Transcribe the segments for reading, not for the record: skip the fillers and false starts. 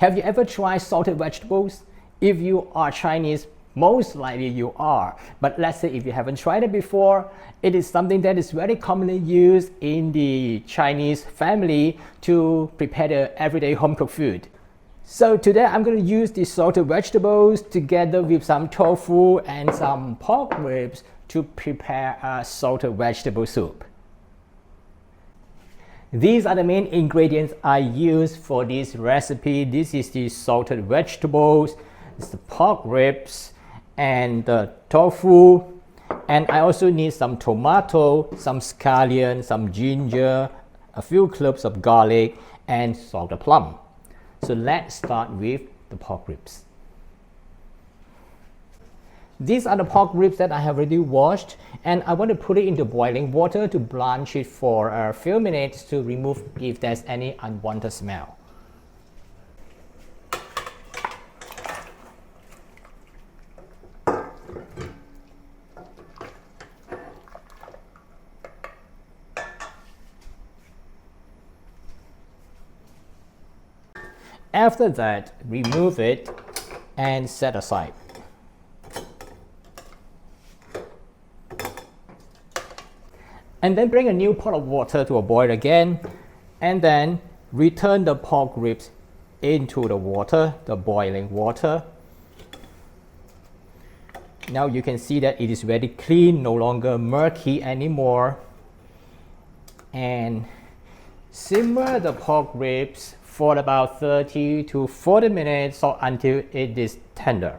Have you ever tried salted vegetables? If you are Chinese, most likely you are. But let's say if you haven't tried it before, it is something that is very commonly used in the Chinese family to prepare the everyday home cooked food. So today I'm going to use the salted vegetables together with some tofu and some pork ribs to prepare a salted vegetable soup. These are the main ingredients I use for this recipe. This is the salted vegetables, it's the pork ribs, and the tofu. And I also need some tomato, some scallions, some ginger, a few cloves of garlic, and salted plum. So let's start with the pork ribs. These are the pork ribs that I have already washed, and I want to put it into boiling water to blanch it for a few minutes to remove if there's any unwanted smell. After that, remove it and set aside. And then bring a new pot of water to a boil again, and then return the pork ribs into the water, the boiling water. Now you can see that it is very clean, no longer murky anymore. And simmer the pork ribs for about 30 to 40 minutes or until it is tender.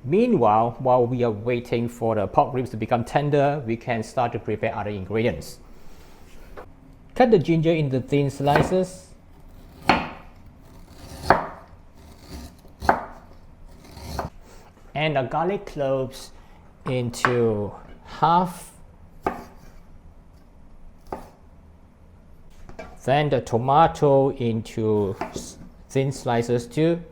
Meanwhile, while we are waiting for the pork ribs to become tender, we can start to prepare other ingredients. Cut the ginger into thin slices. And the garlic cloves into half. Then the tomato into thin slices too.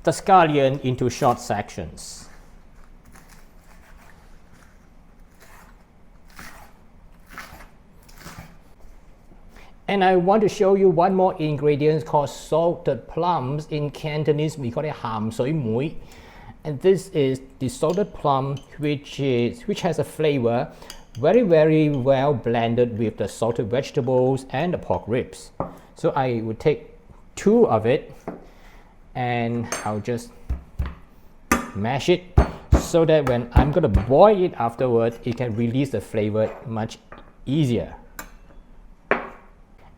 The scallion into short sections. And I want to show you one more ingredient called salted plums. In Cantonese, we call it ham sui mui. And this is the salted plum, which has a flavor very well blended with the salted vegetables and the pork ribs. So I would take 2 of it, and I'll just mash it so that when I'm going to boil it afterwards, it can release the flavor much easier.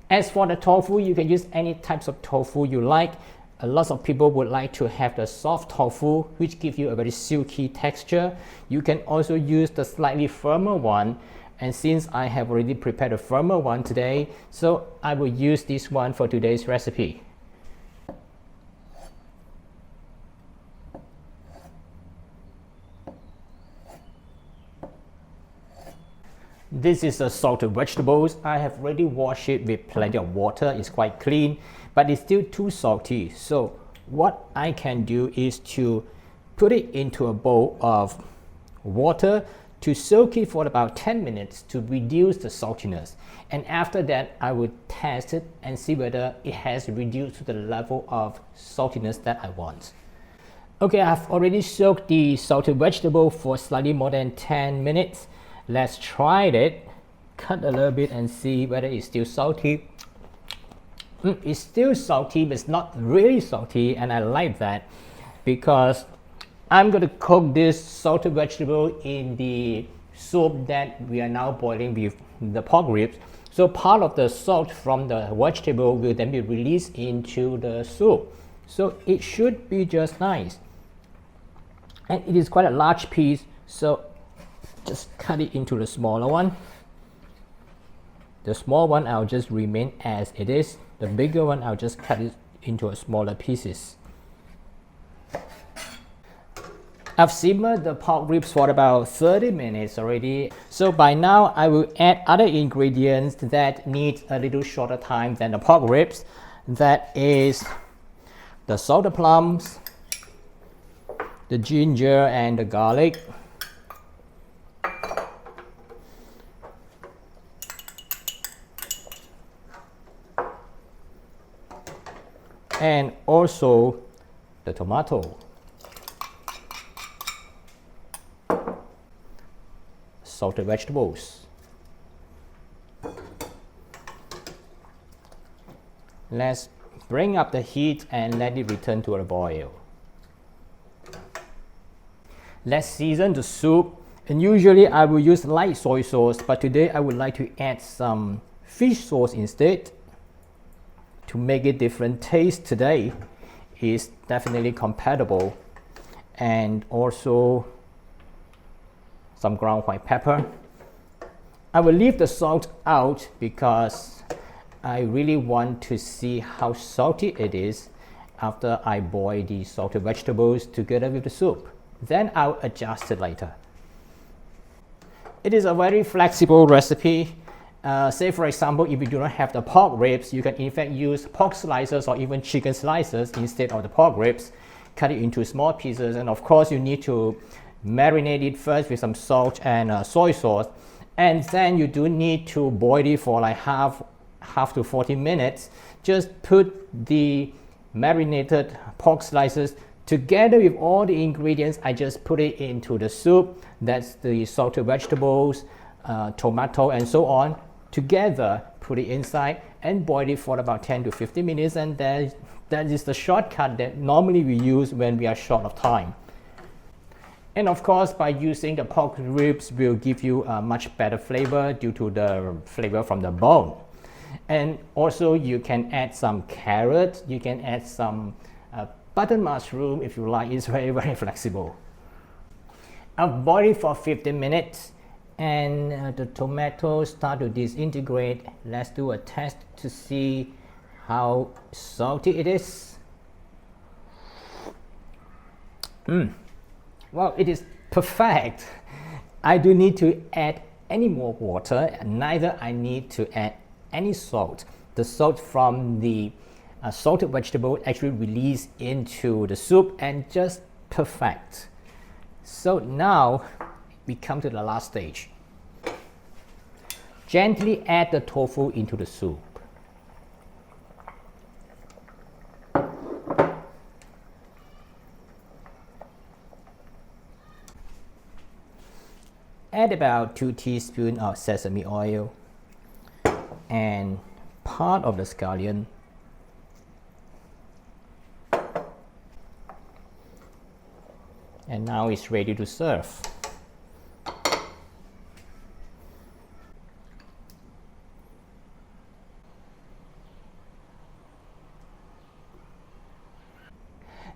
As for the tofu, you can use any types of tofu you like. A lot of people would like to have the soft tofu, which gives you a very silky texture. You can also use the slightly firmer one, and since I have already prepared a firmer one today, so I will use this one for today's recipe. This is the salted vegetables. I have already washed it with plenty of water. It's quite clean, but it's still too salty. So what I can do is to put it into a bowl of water to soak it for about 10 minutes to reduce the saltiness. And after that, I will test it and see whether it has reduced to the level of saltiness that I want. Okay, I've already soaked the salted vegetable for slightly more than 10 minutes. Let's try it. Cut a little bit and see whether it's still salty. It's still salty, but it's not really salty, and I like that because I'm going to cook this salted vegetable in the soup that we are now boiling with the pork ribs. So part of the salt from the vegetable will then be released into the soup. So it should be just nice. And it is quite a large piece, so just cut it into the smaller one. The small one I'll just remain as it is. The bigger one I'll just cut it into smaller pieces. I've simmered the pork ribs for about 30 minutes already. So by now I will add other ingredients that need a little shorter time than the pork ribs. That is the salted plums, the ginger and the garlic. And also the tomato. Salted vegetables. Let's bring up the heat and let it return to a boil. Let's season the soup, and usually I will use light soy sauce, but today I would like to add some fish sauce instead to make it different taste. Today is definitely compatible, and also some ground white pepper. I will leave the salt out because I really want to see how salty it is after I boil the salted vegetables together with the soup. Then I'll adjust it later. It is a very flexible recipe. Say for example, if you do not have the pork ribs, you can in fact use pork slices or even chicken slices instead of the pork ribs. Cut it into small pieces, and of course you need to marinate it first with some salt and soy sauce, and then you do need to boil it for like half to 40 minutes. Just put the marinated pork slices together with all the ingredients. I just put it into the soup. That's the salted vegetables, tomato, and so on. Together, put it inside and boil it for about 10 to 15 minutes, and that is the shortcut that normally we use when we are short of time. And of course, by using the pork ribs will give you a much better flavor due to the flavor from the bone. And also you can add some carrot, you can add some button mushroom if you like. It's very, very flexible. I've boiled it for 15 minutes and the tomatoes start to disintegrate. Let's do a test to see how salty it is. Well, it is perfect. I don't need to add any more water, neither I need to add any salt. The salt from the salted vegetable actually release into the soup, and just perfect. So now we come to the last stage. Gently add the tofu into the soup. Add about 2 teaspoons of sesame oil and part of the scallion. And now it's ready to serve.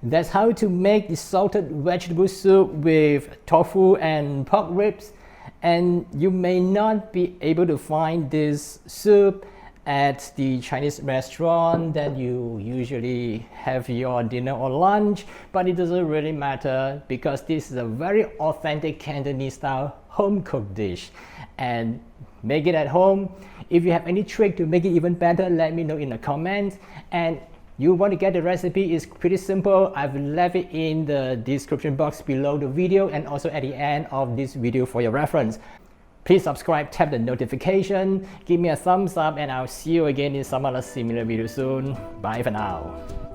That's how to make the salted vegetable soup with tofu and pork ribs. And you may not be able to find this soup at the Chinese restaurant that you usually have your dinner or lunch, but it doesn't really matter because this is a very authentic Cantonese style home cooked dish. And make it at home. If you have any trick to make it even better, let me know in the comments. And you want to get the recipe, is pretty simple. I've left it in the description box below the video and also at the end of this video for your reference. Please subscribe, tap the notification, give me a thumbs up, and I'll see you again in some other similar video soon. Bye for now.